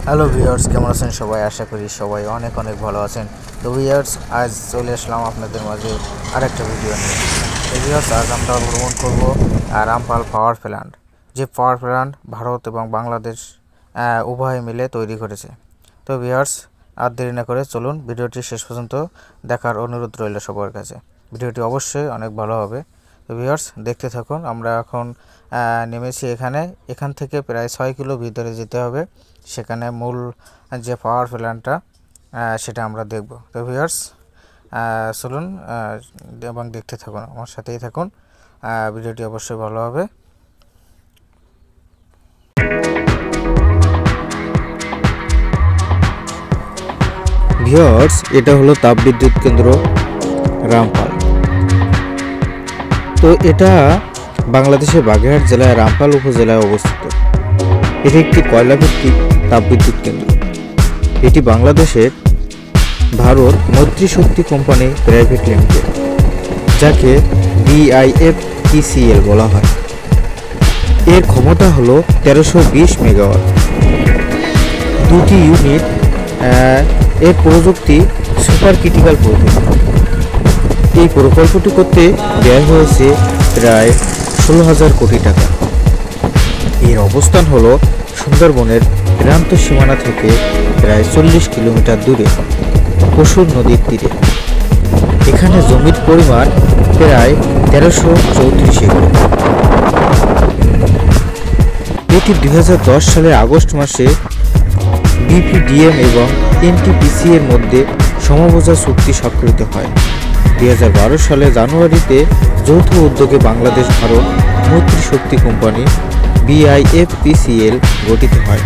Hello viewers, কেমন আছেন সবাই? আশা করি সবাই অনেক অনেক ভালো আছেন। তো ভিউয়ার্স, আজ চলে আসলাম আপনাদের মাঝে আরেকটা ভিডিও নিয়ে। তো ভিউয়ার্স, আজ আমরা ভ্রমণ করব রামপাল পাওয়ার প্ল্যান্ট, যে পাওয়ার প্ল্যান্ট ভারত এবং বাংলাদেশ উভয় মিলে তৈরি করেছে। তো ভিউয়ার্স, আর দেরি না করে চলুন ভিডিওটি শেষ পর্যন্ত দেখার অনুরোধ রইল সবার কাছে। ভিডিওটি অবশ্যই অনেক ভালো হবে। তো ভিউয়ার্স, দেখতে থাকুন। আমরা এখন নেমেছি এখান থেকে প্রায় 6 কিলো ভিতরে যেতে হবে। সেখানে মূল যে পাওয়ার প্ল্যান্টটা সেটা আমরা দেখব। তো ভিউয়ার্স, চলুন এবং দেখতে থাকুন, আমার সাথেই থাকুন। ভিডিওটি অবশ্যই ভালো হবে। ভিউয়ার্স, এটা হলো তাপবিদ্যুৎ কেন্দ্র রামপাল। তো এটা বাংলাদেশের বাগেরহাট জেলায় রামপাল উপজেলায় অবস্থিত। এটি একটি কয়লাভিত্তিক তাপবিদ্যুৎ কেন্দ্র। এটি বাংলাদেশের ভারত মৈত্রী শক্তি কোম্পানি প্রাইভেট লিমিটেড, যাকে BIFPCL বলা হয়। এর ক্ষমতা হলো 1320 মেগাওয়াট। দুটি ইউনিট, এর প্রযুক্তি সুপার ক্রিটিক্যাল প্রযুক্তি। এই প্রকল্পটি করতে ব্যয় হয়েছে প্রায় 16,000 কোটি টাকা। এর অবস্থান হলো সুন্দরবনের প্রান্ত সীমানা থেকে প্রায় 40 কিলোমিটার দূরে পশুর নদীর তীরে। এখানে জমির পরিমাণ প্রায় 1334 একর। এটি 2010 সালের আগস্ট মাসে BPDM এবং NTPC এর মধ্যে সমঝোতা চুক্তি স্বাক্ষরিত হয়। 2012 সালে জানুয়ারিতে যৌথ উদ্যোগে বাংলাদেশ ভারত মৈত্রী শক্তি কোম্পানি BIFPCL গঠিত হয়।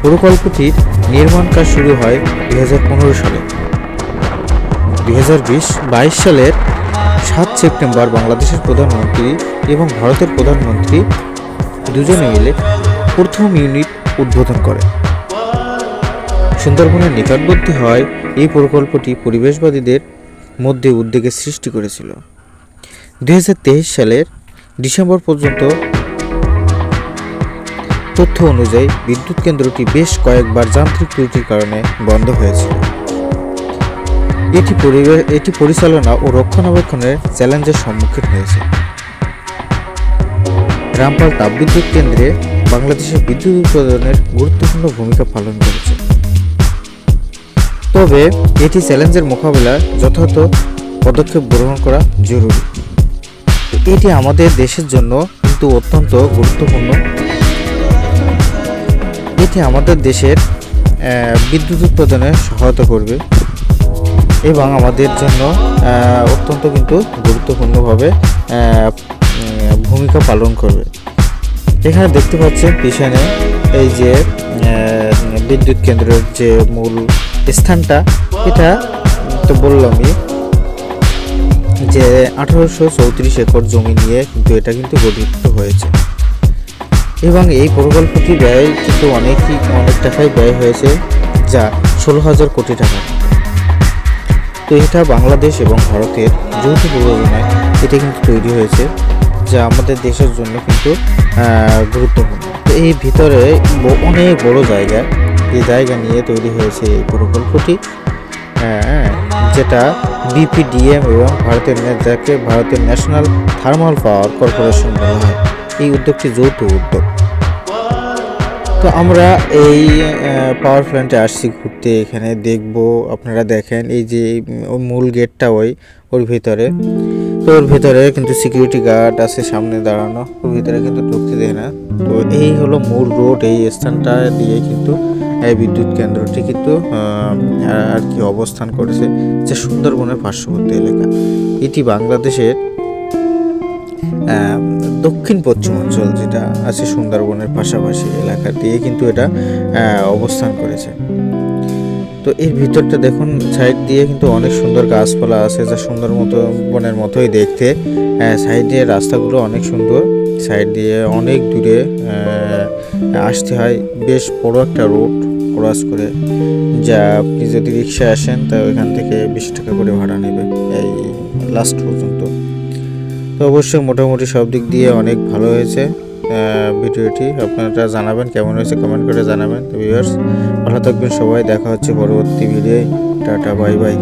প্রকল্পটির নির্মাণ কাজ শুরু হয় 2015 সালে। 2022 সালের 7 সেপ্টেম্বর বাংলাদেশের প্রধানমন্ত্রী এবং ভারতের প্রধানমন্ত্রী দুজনে মিলে প্রথম ইউনিট উদ্বোধন করে। সুন্দরবনের নিকটবর্তী হয় এই প্রকল্পটি পরিবেশবাদীদের মধ্যে উদ্বেগের সৃষ্টি করেছিল। 2023 সালের ডিসেম্বর পর্যন্ত তথ্য অনুযায়ী বিদ্যুৎ কেন্দ্রটি বেশ কয়েকবার যান্ত্রিক ত্রুটির কারণে বন্ধ হয়েছিল। এটি পরিচালনা ও রক্ষণাবেক্ষণের চ্যালেঞ্জের সম্মুখীন হয়েছে। রামপাল তাপবিদ্যুৎ কেন্দ্রে বাংলাদেশের বিদ্যুৎ উৎপাদনের গুরুত্বপূর্ণ ভূমিকা পালন করেছে। তবে এটি চ্যালেঞ্জের মোকাবিলায় যথাযথ পদক্ষেপ গ্রহণ করা জরুরি। এটি আমাদের দেশের জন্য কিন্তু অত্যন্ত গুরুত্বপূর্ণ। এটি আমাদের দেশের বিদ্যুৎ উৎপাদনে সহায়তা করবে এবং আমাদের জন্য অত্যন্ত কিন্তু গুরুত্বপূর্ণভাবে ভূমিকা পালন করবে। এখানে দেখতে পাচ্ছেন পিছনে এই যে বিদ্যুৎ কেন্দ্রের যে মূল স্থানটা, এটা তো বললামই যে 1834 একর জমি নিয়ে কিন্তু এটা কিন্তু গঠিত হয়েছে এবং এই প্রকল্পটি ব্যয় কিন্তু অনেক টাকায় ব্যয় হয়েছে, যা 16,000 কোটি টাকা। তো এটা বাংলাদেশ এবং ভারতের যৌথ প্রযোজনায় এটা কিন্তু তৈরি হয়েছে, যা আমাদের দেশের জন্য কিন্তু গুরুত্বপূর্ণ। তো এই ভিতরে অনেক বড় জায়গা, এই জায়গা নিয়ে তৈরি হয়েছে এই প্রকল্পটি, যেটা BPDM এবং যাকে ভারতের ন্যাশনাল থার্মাল পাওয়ার কর্পোরেশন বলা হয়। এই উদ্যোগটি যৌথ উদ্যোগ। তো আমরা এই পাওয়ার প্ল্যান্টে আসছি ঘুরতে, এখানে দেখব। আপনারা দেখেন এই যে মূল গেটটা ওর ভিতরে, তো ওর ভিতরে কিন্তু সিকিউরিটি গার্ড আছে সামনে দাঁড়ানো, ওর ভিতরে কিন্তু ঢুকতে দেয় না। তো এই হলো মূল রোড, এই স্থানটা দিয়ে কিন্তু এই বিদ্যুৎ কেন্দ্রটি কিন্তু আর কি অবস্থান করেছে, যে সুন্দরবনের পার্শ্ববর্তী এলাকা। এটি বাংলাদেশের দক্ষিণ পশ্চিমাঞ্চল যেটা আছে সুন্দরবনের পাশাপাশি এলাকা দিয়ে কিন্তু এটা অবস্থান করেছে। তো এর ভিতরটা দেখুন, সাইড দিয়ে কিন্তু অনেক সুন্দর গাছপালা আছে, যা সুন্দরবনের মতোই দেখতে। সাইডে রাস্তাগুলো অনেক সুন্দর, সাইড দিয়ে অনেক দূরে আসতে হয়। বেশ বড় একটা রোড ক্রস করে, যা আপনি যদি রিক্সায় আসেন তা ওইখান থেকে 20 টাকা করে ভাড়া নেবে এই লাস্ট পর্যন্ত। তো অবশ্যই মোটামুটি সব দিক দিয়ে অনেক ভালো হয়েছে। ভিডিওটি আপনারা জানাবেন কেমন হয়েছে, কমেন্ট করে জানাবেন। তো ভিউয়ার্স ভালো থাকবেন সবাই, দেখা হচ্ছে পরবর্তী ভিডিওয়। Tata bye bye.